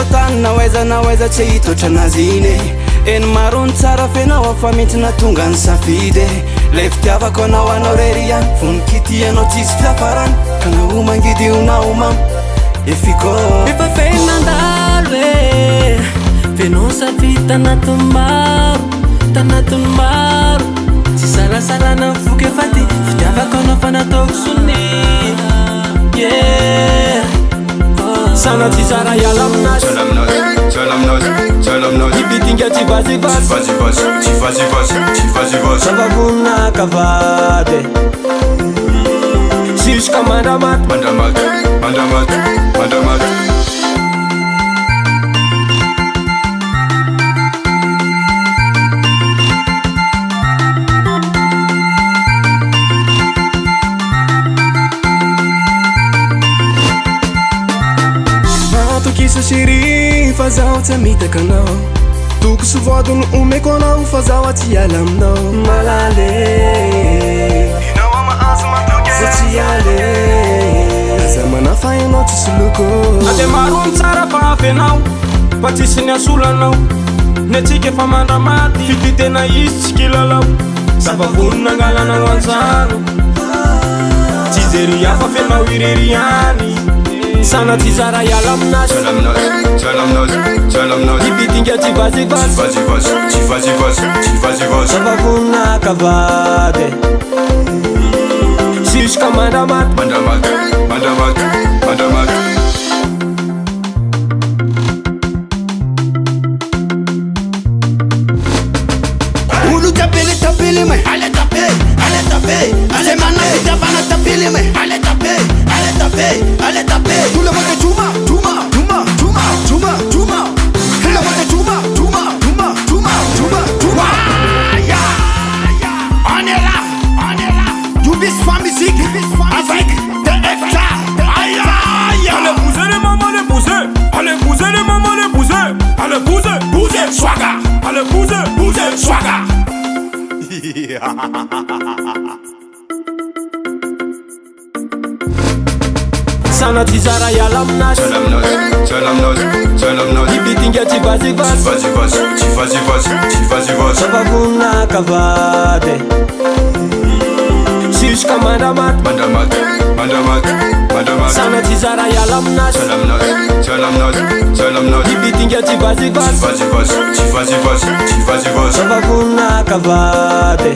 tany nawaiza tsy hitotra anazy iny eny marony tsara fenao afa mety natonga ny safidy le fitiavako anao anao rery ihany vonikity anao tsisy fiafarany ka nao mangidy onao mam efiko efa fenandalo e fenao safy tanatiny maro tsy sarasarana mifoky efa ty fitiavako anao fa nataoko sony sana tsy zara iala aminazy ibitinga tsy vazivazy zavavonina kavady juska mandamaty Kisa shiri fazao tsy mitaka anao toko sy vodiny omeko anao fazao tsy hiala aminao malale inao amahazo matoky sa tsy ale aza manafa ianao tsisy loko ade marony tsara fa avy anao fa tsisy ny asolanao ny atsika efa mandramaty fititena izy tsy kilalao zavavonina angalanao anjano tsy jery hafa fenao irery any sana tsy zara iala aminazy ibitinga tsy vazivazy zavavonina kavady juska mandamaty olo tapele me ale tape ale mana fitiavana tapele me ale tape tout le monde Juma tout le monde Juma on est là Jubis fa musique avec DFK aïe allez bouger les mamans les bouger allez bouger les mamans les bouger allez bouger swaga allez bouger swaga sana tsy zara iala aminazy ibitinga tsy vazivazy zavavonina kavady juska mandamaty sana tsy zara iala aminazy ibitinga tsy vazivazy zavavonina kavady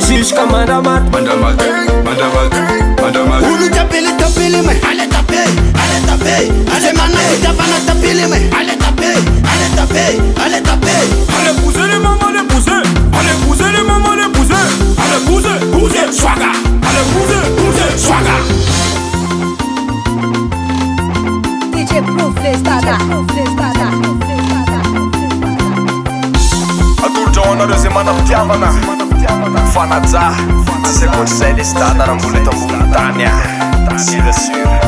juska mandamaty olo tapele me ale tape ale mana fitiavana tapele me ale tape allez bouger les mamans les bouger allez bouger les mamans les bouger allez bouger swaga allez bouger swaga DJ Proof l'estada adoldraonareo zay manam-pitiavana fanajà tsy zay koatry zay lestada raha mbola eto ambony tany sirasira